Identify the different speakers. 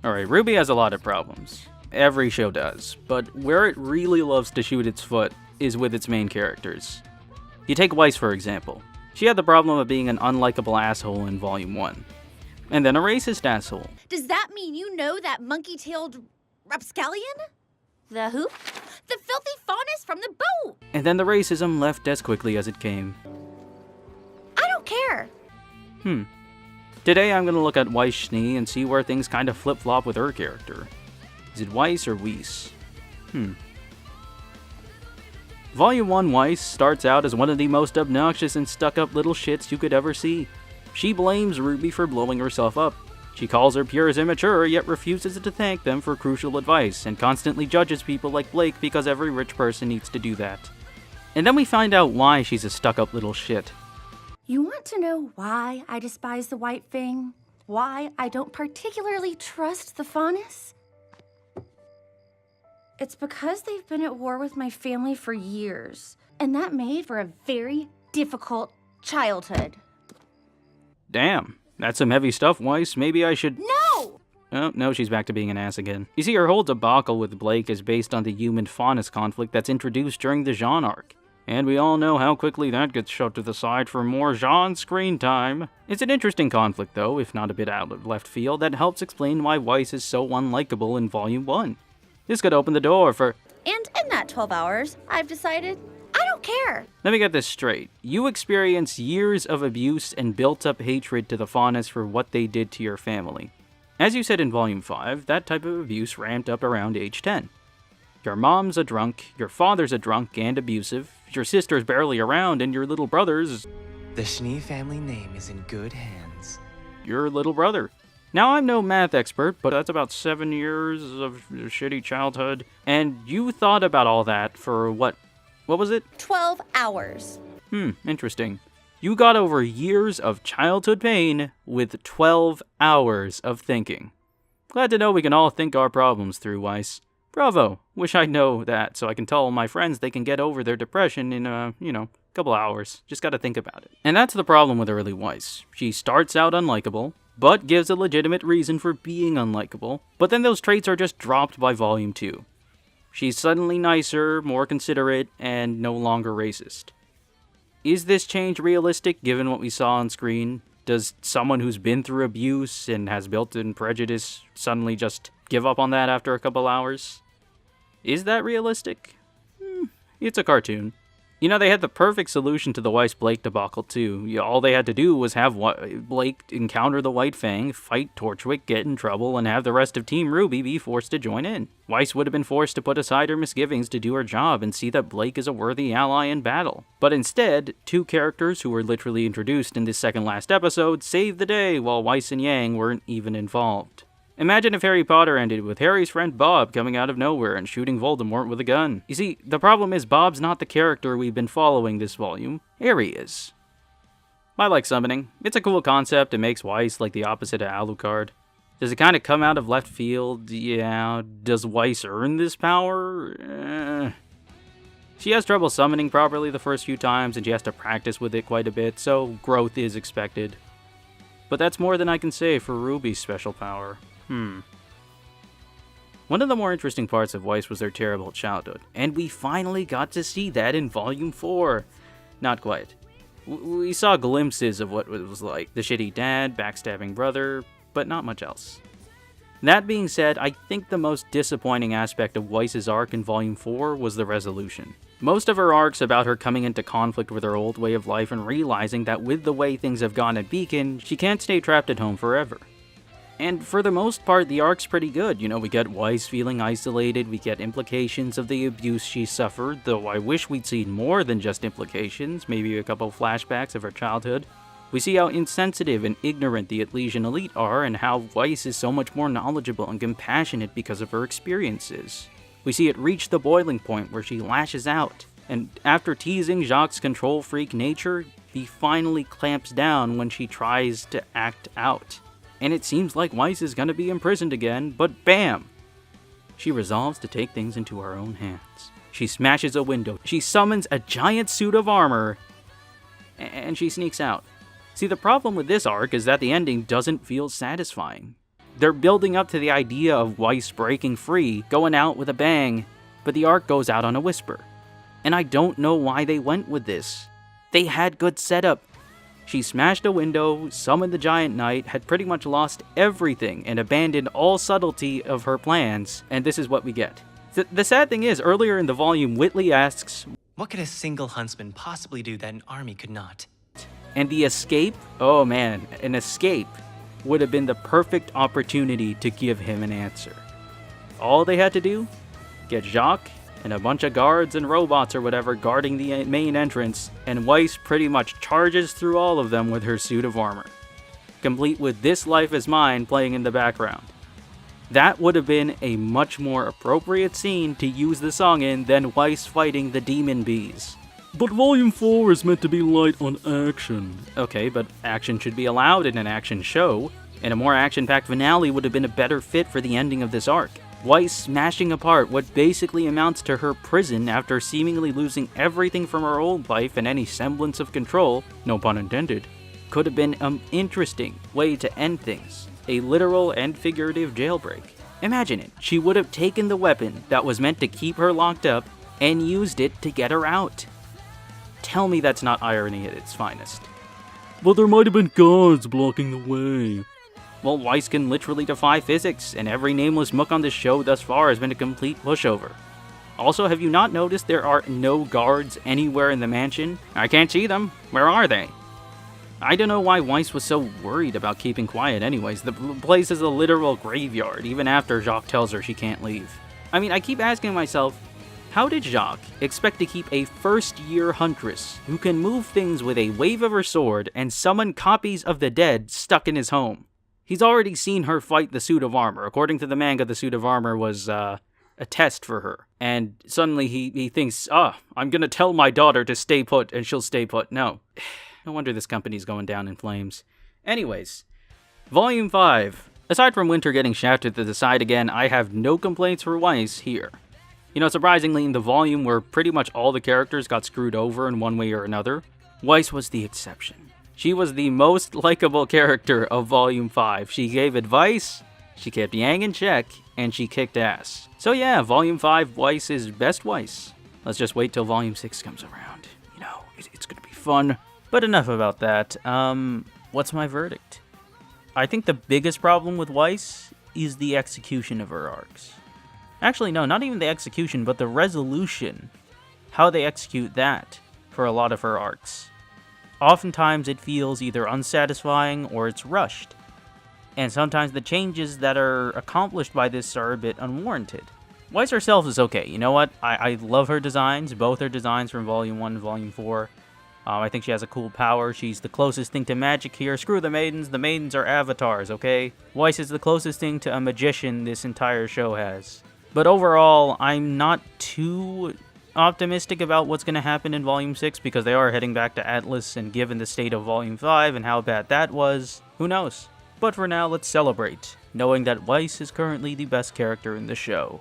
Speaker 1: Alright, RWBY has a lot of problems. Every show does, but where it really loves to shoot its foot is with its main characters. You take Weiss for example. She had the problem of being an unlikable asshole in Volume 1. And then a racist asshole.
Speaker 2: Does that mean you know that monkey-tailed rapscallion? The who? The filthy faunus from the boat!
Speaker 1: And then the racism left as quickly as it came.
Speaker 2: I don't care.
Speaker 1: Today I'm gonna look at Weiss Schnee and see where things kinda flip-flop with her character. Is it Weiss or Weiss? Volume 1 Weiss starts out as one of the most obnoxious and stuck-up little shits you could ever see. She blames RWBY for blowing herself up. She calls her peers immature, yet refuses to thank them for crucial advice, and constantly judges people like Blake because every rich person needs to do that. And then we find out why she's a stuck-up little shit.
Speaker 2: You want to know why I despise the white thing? Why I don't particularly trust the faunus? It's because they've been at war with my family for years, and that made for a very difficult childhood.
Speaker 1: Damn, that's some heavy stuff, Weiss. Maybe I should—
Speaker 2: No!
Speaker 1: Oh, no, she's back to being an ass again. You see, her whole debacle with Blake is based on the human-faunus conflict that's introduced during the Jean arc. And we all know how quickly that gets shoved to the side for more Jean screen time. It's an interesting conflict, though, if not a bit out of left field, that helps explain why Weiss is so unlikable in Volume 1. This could open the door for—
Speaker 2: And in that 12 hours, I've decided I don't care.
Speaker 1: Let me get this straight. You experienced years of abuse and built-up hatred to the faunus for what they did to your family. As you said in Volume 5, that type of abuse ramped up around age 10. Your mom's a drunk, your father's a drunk and abusive, your sister's barely around, and your little brother's—
Speaker 3: The Schnee family name is in good hands.
Speaker 1: Your little brother. Now, I'm no math expert, but that's about 7 years of shitty childhood. And you thought about all that for what was it?
Speaker 2: 12 hours.
Speaker 1: Interesting. You got over years of childhood pain with 12 hours of thinking. Glad to know we can all think our problems through, Weiss. Bravo. Wish I'd know that so I can tell my friends they can get over their depression in, couple hours. Just gotta think about it. And that's the problem with early Weiss. She starts out unlikable, but gives a legitimate reason for being unlikable, but then those traits are just dropped by Volume 2. She's suddenly nicer, more considerate, and no longer racist. Is this change realistic given what we saw on screen? Does someone who's been through abuse and has built-in prejudice suddenly just give up on that after a couple hours? Is that realistic? It's a cartoon. You know, they had the perfect solution to the Weiss-Blake debacle, too. All they had to do was have Blake encounter the White Fang, fight Torchwick, get in trouble, and have the rest of Team RWBY be forced to join in. Weiss would have been forced to put aside her misgivings to do her job and see that Blake is a worthy ally in battle. But instead, two characters who were literally introduced in this second-last episode saved the day while Weiss and Yang weren't even involved. Imagine if Harry Potter ended with Harry's friend Bob coming out of nowhere and shooting Voldemort with a gun. You see, the problem is Bob's not the character we've been following this volume. Harry is. I like summoning. It's a cool concept. It makes Weiss like the opposite of Alucard. Does it kind of come out of left field? Yeah. Does Weiss earn this power? She has trouble summoning properly the first few times, and she has to practice with it quite a bit, so growth is expected. But that's more than I can say for RWBY's special power. One of the more interesting parts of Weiss was their terrible childhood, and we finally got to see that in Volume 4. Not quite. We saw glimpses of what it was like. The shitty dad, backstabbing brother, but not much else. That being said, I think the most disappointing aspect of Weiss's arc in Volume 4 was the resolution. Most of her arc's about her coming into conflict with her old way of life and realizing that with the way things have gone at Beacon, she can't stay trapped at home forever. And for the most part, the arc's pretty good. You know, we get Weiss feeling isolated, we get implications of the abuse she suffered, though I wish we'd seen more than just implications, maybe a couple flashbacks of her childhood. We see how insensitive and ignorant the Atlesian elite are, and how Weiss is so much more knowledgeable and compassionate because of her experiences. We see it reach the boiling point where she lashes out, and after teasing Jacques' control freak nature, he finally clamps down when she tries to act out. And it seems like Weiss is gonna be imprisoned again, but bam! She resolves to take things into her own hands. She smashes a window, she summons a giant suit of armor, and she sneaks out. See, the problem with this arc is that the ending doesn't feel satisfying. They're building up to the idea of Weiss breaking free, going out with a bang, but the arc goes out on a whisper. And I don't know why they went with this. They had good setup. She smashed a window, summoned the giant knight, had pretty much lost everything, and abandoned all subtlety of her plans, and this is what we get. The sad thing is, earlier in the volume, Whitley asks,
Speaker 3: What could a single huntsman possibly do that an army could not?
Speaker 1: and the escape? Oh man, an escape would have been the perfect opportunity to give him an answer. All they had to do? Get Jacques and a bunch of guards and robots or whatever guarding the main entrance, and Weiss pretty much charges through all of them with her suit of armor, complete with This Life Is Mine playing in the background. That would have been a much more appropriate scene to use the song in than Weiss fighting the demon bees.
Speaker 4: But Volume 4 is meant to be light on action.
Speaker 1: Okay, but action should be allowed in an action show, and a more action-packed finale would have been a better fit for the ending of this arc. Weiss smashing apart what basically amounts to her prison after seemingly losing everything from her old life and any semblance of control, no pun intended, could have been an interesting way to end things. A literal and figurative jailbreak. Imagine it, she would have taken the weapon that was meant to keep her locked up and used it to get her out. Tell me that's not irony at its finest.
Speaker 4: But there might have been guards blocking the way.
Speaker 1: Well, Weiss can literally defy physics, and every nameless mook on this show thus far has been a complete pushover. Also, have you not noticed there are no guards anywhere in the mansion? I can't see them. Where are they? I don't know why Weiss was so worried about keeping quiet anyways. The place is a literal graveyard, even after Jacques tells her she can't leave. I mean, I keep asking myself, how did Jacques expect to keep a first-year huntress who can move things with a wave of her sword and summon copies of the dead stuck in his home? He's already seen her fight the suit of armor. According to the manga, the suit of armor was a test for her. And suddenly he thinks, I'm gonna tell my daughter to stay put and she'll stay put. No. No wonder this company's going down in flames. Anyways, Volume 5. Aside from Winter getting shafted to the side again, I have no complaints for Weiss here. You know, surprisingly, in the volume where pretty much all the characters got screwed over in one way or another, Weiss was the exception. She was the most likable character of Volume 5. She gave advice, she kept Yang in check, and she kicked ass. So yeah, Volume 5 Weiss is best Weiss. Let's just wait till Volume 6 comes around. You know, it's gonna be fun. But enough about that. What's my verdict? I think the biggest problem with Weiss is the execution of her arcs. Actually, no, not even the execution, but the resolution. How they execute that for a lot of her arcs. Oftentimes it feels either unsatisfying or it's rushed. And sometimes the changes that are accomplished by this are a bit unwarranted. Weiss herself is okay. You know what? I love her designs, both her designs from Volume 1 and Volume 4. I think she has a cool power. She's the closest thing to magic here. Screw the maidens are avatars, okay? Weiss is the closest thing to a magician this entire show has. But overall, I'm not too optimistic about what's going to happen in Volume 6 because they are heading back to Atlas, and given the state of Volume 5 and how bad that was, who knows? But for now, let's celebrate, knowing that Weiss is currently the best character in the show.